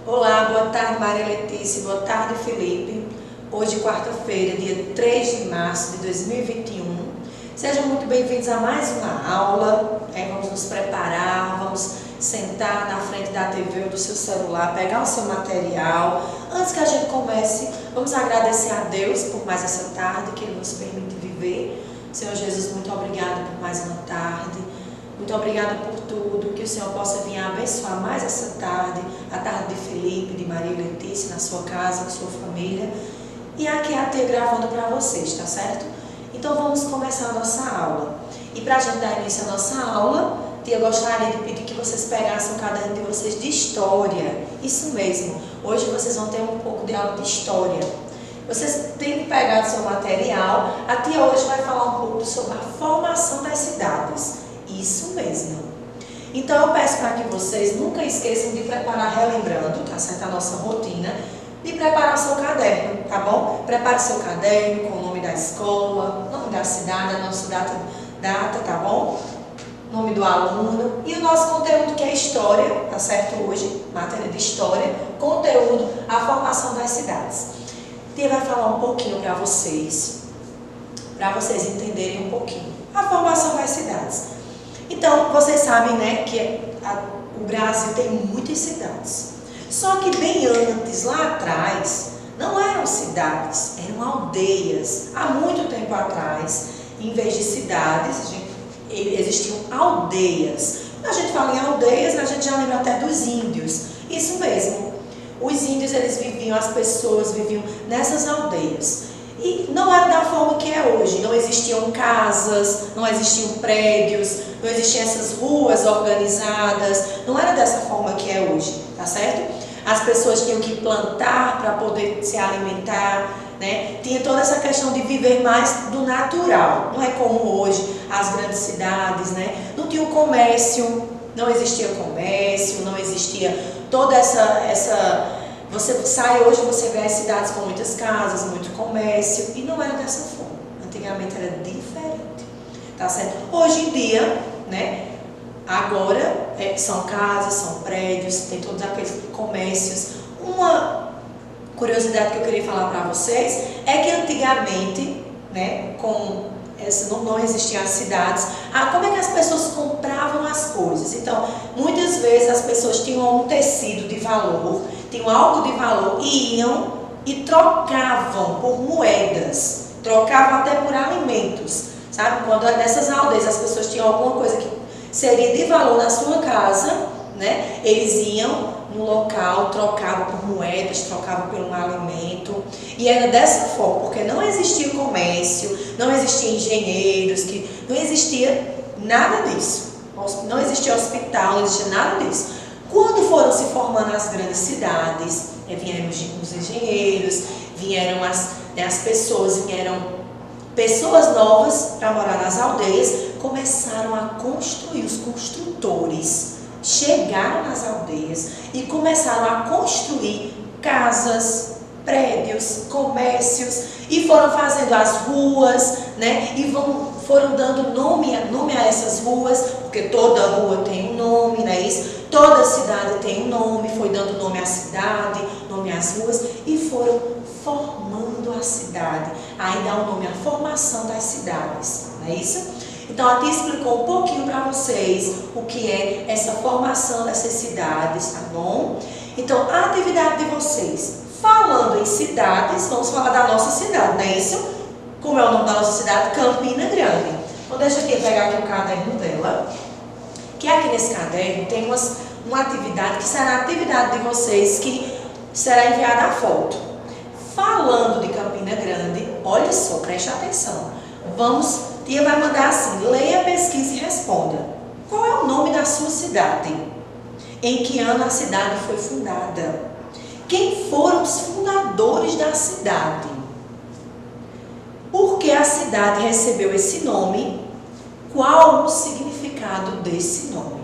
Olá, boa tarde Maria Letícia, boa tarde Felipe. Hoje, quarta-feira, dia 3 de março de 2021. Sejam muito bem-vindos a mais uma aula. Vamos nos preparar, vamos sentar na frente da TV ou do seu celular, pegar o seu material. Antes que a gente comece, vamos agradecer a Deus por mais essa tarde que Ele nos permite viver. Senhor Jesus, muito obrigada por mais uma tarde. Muito obrigada por tudo, que o Senhor possa vir abençoar mais essa tarde, a tarde de Felipe, de Maria Letícia, na sua casa, com sua família, e aqui a T gravando para vocês, tá certo? Então vamos começar a nossa aula. E para a gente dar início à nossa aula, Tia gostaria de pedir que vocês pegassem o caderno de vocês de história. Isso mesmo, hoje vocês vão ter um pouco de aula de história. Vocês têm que pegar o seu material. A Tia hoje vai falar um pouco sobre a formação das cidades. Isso mesmo. Então eu peço para que vocês nunca esqueçam de preparar, relembrando, tá certo? A nossa rotina, de preparar o seu caderno, tá bom? Prepare o seu caderno com o nome da escola, nome da cidade, a nossa data, tá bom? Nome do aluno e o nosso conteúdo que é história, tá certo? Hoje, matéria de história, conteúdo, a formação das cidades. Tia vai falar um pouquinho para vocês entenderem um pouquinho a formação das cidades. Então, vocês sabem, né, que o Brasil tem muitas cidades. Só que bem antes, lá atrás, não eram cidades, eram aldeias. Há muito tempo atrás, em vez de cidades, existiam aldeias. Quando a gente fala em aldeias, a gente já lembra até dos índios. Isso mesmo. Os índios, eles viviam, as pessoas viviam nessas aldeias. E não era da forma que é hoje. Não existiam casas, não existiam prédios, não existiam essas ruas organizadas. Não era dessa forma que é hoje, tá certo? As pessoas tinham que plantar para poder se alimentar, né? Tinha toda essa questão de viver mais do natural. Não é como hoje, as grandes cidades, né? Não tinha o comércio, não existia comércio, não existia toda essa você sai hoje, você vê as cidades com muitas casas, muito comércio, e não era dessa forma. Antigamente era diferente, tá certo? Hoje em dia, né, agora são casas, são prédios, tem todos aqueles comércios. Uma curiosidade que eu queria falar para vocês é que antigamente, né, não existiam as cidades, como é que as pessoas compravam as coisas? Então, muitas vezes as pessoas tinham um tecido de valor, tinham algo de valor e iam e trocavam por moedas, trocavam até por alimentos, sabe? Quando nessas aldeias as pessoas tinham alguma coisa que seria de valor na sua casa, né? Eles iam no local, trocavam por moedas, trocavam por um alimento, e era dessa forma, porque não existia comércio, não existia engenheiros, não existia nada disso, não existia hospital, não existia nada disso. Quando foram se formando as grandes cidades, vieram os engenheiros, vieram as pessoas, vieram pessoas novas para morar nas aldeias, começaram a construir, os construtores chegaram nas aldeias e começaram a construir casas, prédios, comércios, e foram fazendo as ruas, né? E foram dando nome a essas ruas, porque toda rua tem um nome, não é isso? Toda cidade tem um nome, foi dando nome à cidade, nome às ruas, e foram formando a cidade. Aí dá o nome à formação das cidades, não é isso? Então, a Tia explicou um pouquinho para vocês o que é essa formação dessas cidades, tá bom? Então, a atividade de vocês, falando em cidades, vamos falar da nossa cidade, não é isso? Como é o nome da nossa cidade? Campina Grande. Então, deixa a Tia pegar aqui o caderno dela, que aqui nesse caderno tem uma atividade que será a atividade de vocês, que será enviada a foto. Falando de Campina Grande, olha só, preste atenção. Tia vai mandar assim: leia, pesquise e responda. Qual é o nome da sua cidade? Em que ano a cidade foi fundada? Quem foram os fundadores da cidade? Por que a cidade recebeu esse nome? Qual o significado desse nome?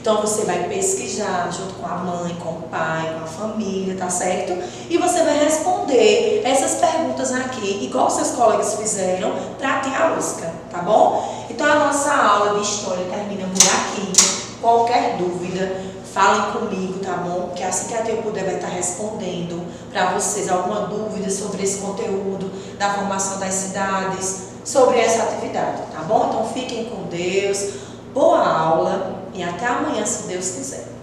Então você vai pesquisar junto com a mãe, com o pai, com a família, tá certo? E você vai responder essas perguntas aqui, igual seus colegas fizeram, para Tia Alusca, tá bom? Então a nossa aula de história termina por aqui. Qualquer dúvida, falem comigo, tá bom? Que assim que a tia puder vai estar respondendo para vocês alguma dúvida sobre esse conteúdo da formação das cidades, sobre essa atividade, tá bom? Então fiquem com Deus, boa aula e até amanhã, se Deus quiser.